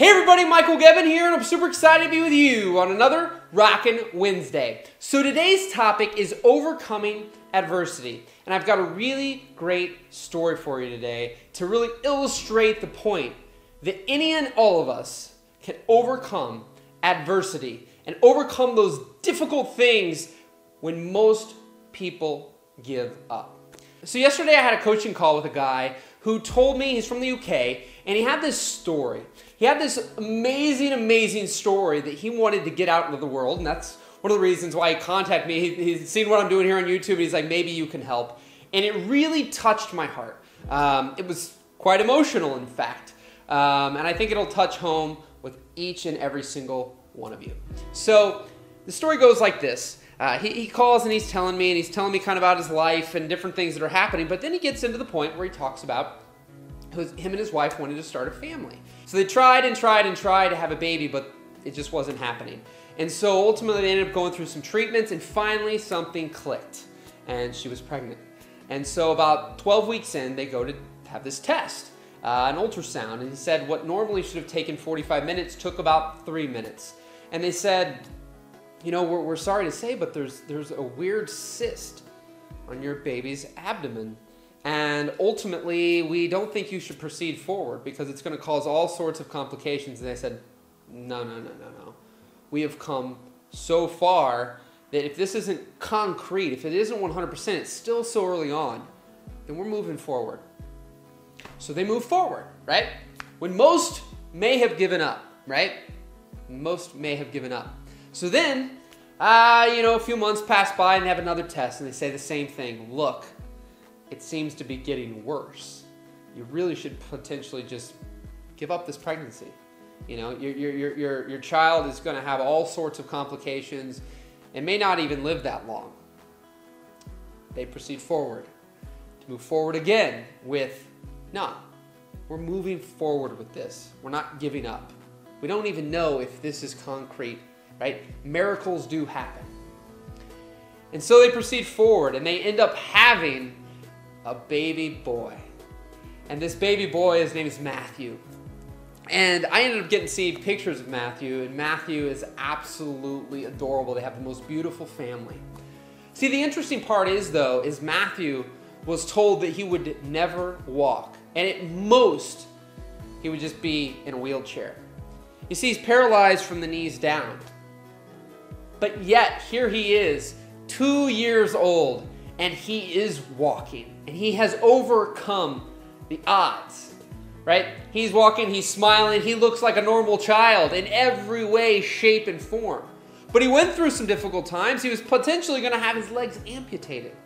Hey everybody, Michael Gevin here, and I'm super excited to be with you on another Rockin' Wednesday. So today's topic is overcoming adversity. And I've got a really great story for you today to really illustrate the point that any and all of us can overcome adversity and overcome those difficult things when most people give up. So yesterday I had a coaching call with a guy who told me he's from the UK, and he had this story. He had this amazing story that he wanted to get out into the world, and that's one of the reasons why he contacted me. He's seen what I'm doing here on YouTube, and he's like, maybe you can help. And it really touched my heart. It was quite emotional, in fact. And I think it'll touch home with each and every single one of you. So the story goes like this. He calls and he's telling me kind of about his life and different things that are happening, but then he gets into the point where he talks about him and his wife wanted to start a family. So they tried to have a baby, but it just wasn't happening. And so ultimately they ended up going through some treatments, and finally something clicked, and she was pregnant. And so about 12 weeks in, they go to have this test, an ultrasound, and he said what normally should have taken 45 minutes took about 3 minutes. And they said, you know, we're sorry to say, but there's a weird cyst on your baby's abdomen. And ultimately, we don't think you should proceed forward because it's going to cause all sorts of complications. And they said, no. We have come so far that if this isn't concrete, if it isn't 100%, it's still so early on, then we're moving forward. So they move forward, right? When most may have given up, right? Most may have given up. So then, a few months pass by and they have another test and they say the same thing. Look, it seems to be getting worse. You really should potentially just give up this pregnancy. You know, your child is going to have all sorts of complications and may not even live that long. They proceed forward to move forward again with, no, we're moving forward with this. We're not giving up. We don't even know if this is concrete, right? Miracles do happen. And so they proceed forward and they end up having a baby boy. And this baby boy, his name is Matthew. And I ended up getting to see pictures of Matthew, and Matthew is absolutely adorable. They have the most beautiful family. See, the interesting part is Matthew was told that he would never walk. And at most, he would just be in a wheelchair. You see, he's paralyzed from the knees down. But yet, here he is, 2 years old, and he is walking. And he has overcome the odds, right? He's walking, he's smiling, he looks like a normal child in every way, shape, and form. But he went through some difficult times. He was potentially going to have his legs amputated.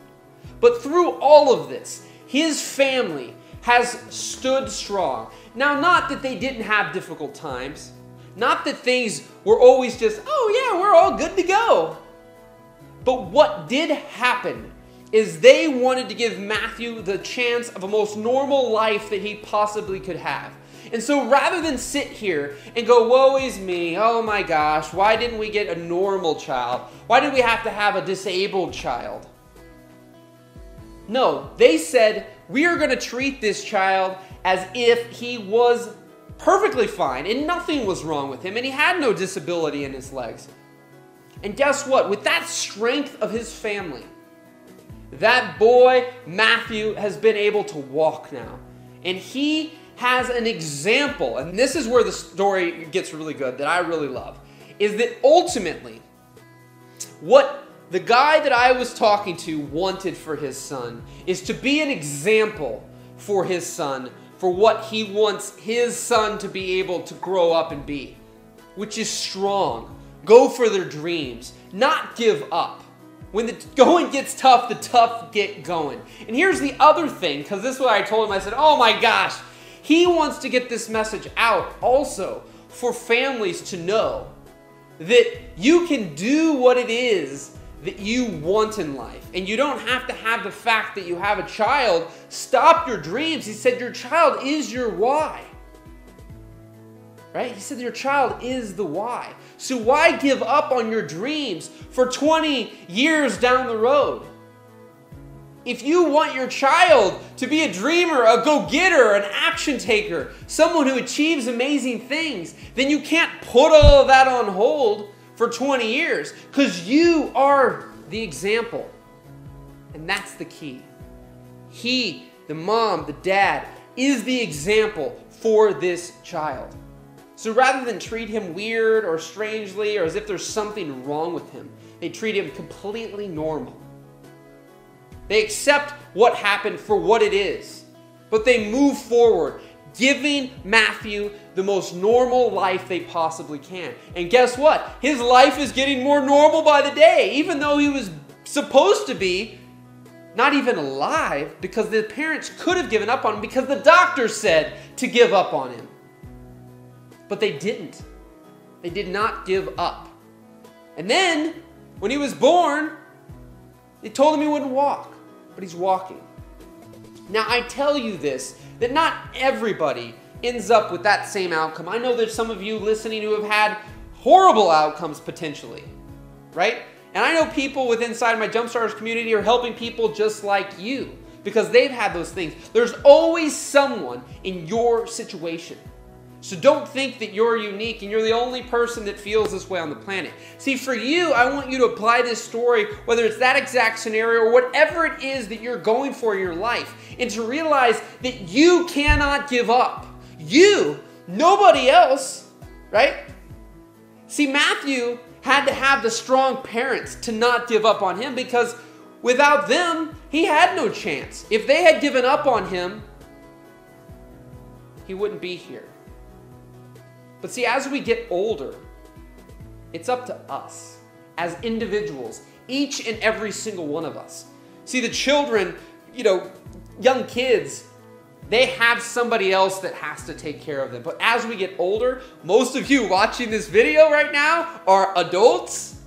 But through all of this, his family has stood strong. Now, not that they didn't have difficult times, not that things were always just, oh yeah, we're all good to go. But what did happen is they wanted to give Matthew the chance of a most normal life that he possibly could have. And so rather than sit here and go, woe is me, oh my gosh, why didn't we get a normal child? Why did we have to have a disabled child? No, they said, we are going to treat this child as if he was perfectly fine and nothing was wrong with him and he had no disability in his legs. And guess what? With that strength of his family, that boy, Matthew, has been able to walk now. And he has an example, and this is where the story gets really good, that I really love, is that ultimately, what the guy that I was talking to wanted for his son is to be an example for his son, for what he wants his son to be able to grow up and be, which is strong, go for their dreams, not give up. When the going gets tough, the tough get going. And here's the other thing, because this is what I told him. I said, oh my gosh, he wants to get this message out also for families to know that you can do what it is that you want in life. And you don't have to have the fact that you have a child stop your dreams. He said your child is your why. Right? He said your child is the why. So why give up on your dreams for 20 years down the road? If you want your child to be a dreamer, a go-getter, an action taker, someone who achieves amazing things, then you can't put all of that on hold for 20 years because you are the example. And that's the key. He, the mom, the dad, is the example for this child. So rather than treat him weird or strangely or as if there's something wrong with him, they treat him completely normal. They accept what happened for what it is, but they move forward, giving Matthew the most normal life they possibly can. And guess what? His life is getting more normal by the day, even though he was supposed to be not even alive because the parents could have given up on him because the doctor said to give up on him. But they didn't. They did not give up. And then, when he was born, they told him he wouldn't walk, but he's walking. Now, I tell you this, that not everybody ends up with that same outcome. I know there's some of you listening who have had horrible outcomes potentially, right? And I know people within inside my Jumpstarters community are helping people just like you because they've had those things. There's always someone in your situation. So don't think that you're unique and you're the only person that feels this way on the planet. See, for you, I want you to apply this story, whether it's that exact scenario or whatever it is that you're going for in your life, and to realize that you cannot give up. You, nobody else, right? See, Matthew had to have the strong parents to not give up on him because without them, he had no chance. If they had given up on him, he wouldn't be here. But see, as we get older, it's up to us as individuals, each and every single one of us. See, the children, young kids, they have somebody else that has to take care of them. But as we get older, most of you watching this video right now are adults,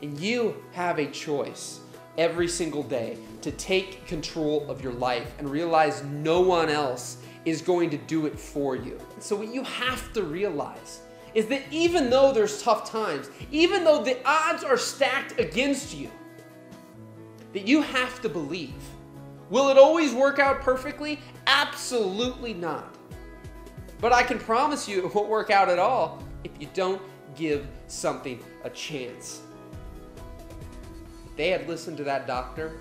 and you have a choice every single day to take control of your life and realize no one else is going to do it for you. So what you have to realize is that even though there's tough times, even though the odds are stacked against you, that you have to believe. Will it always work out perfectly? Absolutely not. But I can promise you it won't work out at all if you don't give something a chance. If they had listened to that doctor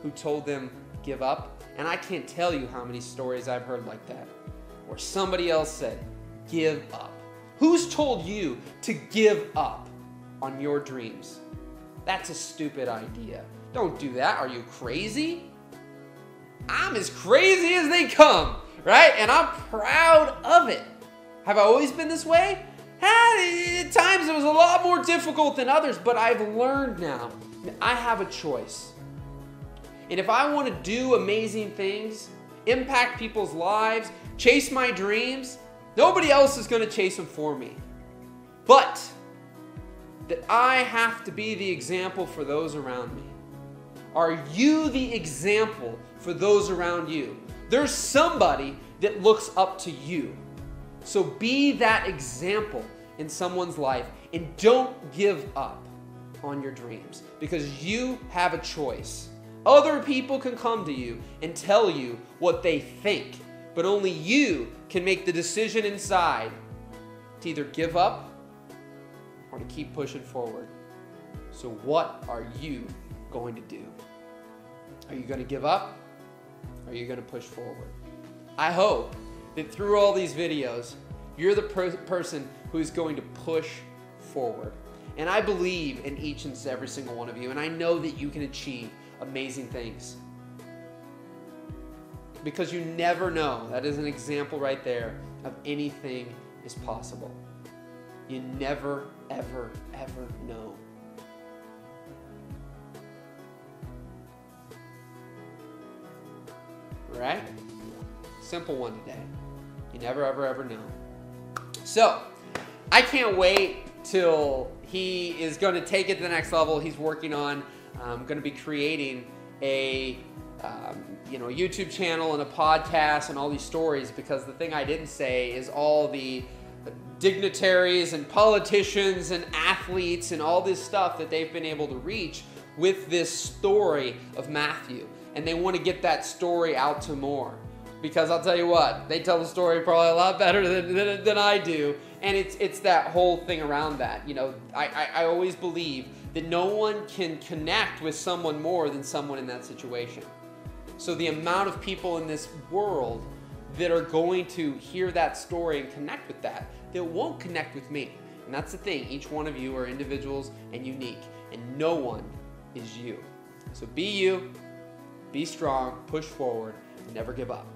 who told them give up, and I can't tell you how many stories I've heard like that, where somebody else said, give up. Who's told you to give up on your dreams? That's a stupid idea. Don't do that. Are you crazy? I'm as crazy as they come, right? And I'm proud of it. Have I always been this way? At times it was a lot more difficult than others, but I've learned now that I have a choice. And if I want to do amazing things, impact people's lives, chase my dreams, nobody else is going to chase them for me. But that I have to be the example for those around me. Are you the example for those around you? There's somebody that looks up to you. So be that example in someone's life and don't give up on your dreams because you have a choice. Other people can come to you and tell you what they think, but only you can make the decision inside to either give up or to keep pushing forward. So what are you going to do? Are you going to give up? Or are you going to push forward? I hope that through all these videos, you're the person who's going to push forward. And I believe in each and every single one of you, and I know that you can achieve amazing things. Because you never know. That is an example right there of anything is possible. You never, ever, ever know. Right? Simple one today. You never, ever, ever know. So, I can't wait till he is going to take it to the next level. He's working on going to be creating a YouTube channel and a podcast and all these stories, because the thing I didn't say is all the dignitaries and politicians and athletes and all this stuff that they've been able to reach with this story of Matthew, and they want to get that story out to more. Because I'll tell you what, they tell the story probably a lot better than I do, and it's that whole thing around that. You know, I always believe that no one can connect with someone more than someone in that situation. So the amount of people in this world that are going to hear that story and connect with that won't connect with me. And that's the thing, each one of you are individuals and unique, and no one is you. So be you, be strong, push forward, and never give up.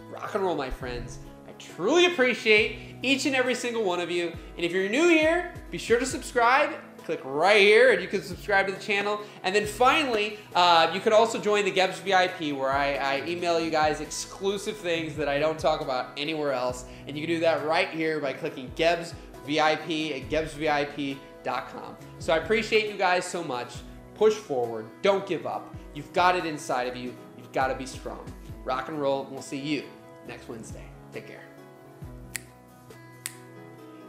Rock and roll, my friends. I truly appreciate each and every single one of you. And if you're new here, be sure to subscribe. Click right here and you can subscribe to the channel. And then finally, you can also join the Gebs VIP, where I email you guys exclusive things that I don't talk about anywhere else. And you can do that right here by clicking Gebs VIP at gebsvip.com. So I appreciate you guys so much. Push forward. Don't give up. You've got it inside of you. You've got to be strong. Rock and roll, and we'll see you next Wednesday. Take care.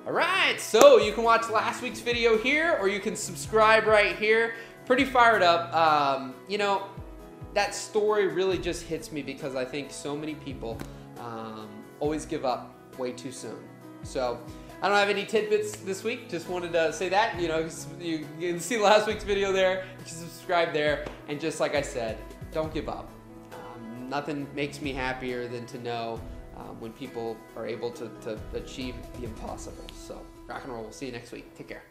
All right, so you can watch last week's video here, or you can subscribe right here. Pretty fired up. You know, that story really just hits me because I think so many people always give up way too soon. So I don't have any tidbits this week. Just wanted to say that. You know, you can see last week's video there. You can subscribe there, and just like I said, don't give up. Nothing makes me happier than to know when people are able to achieve the impossible. So rock and roll. We'll see you next week. Take care.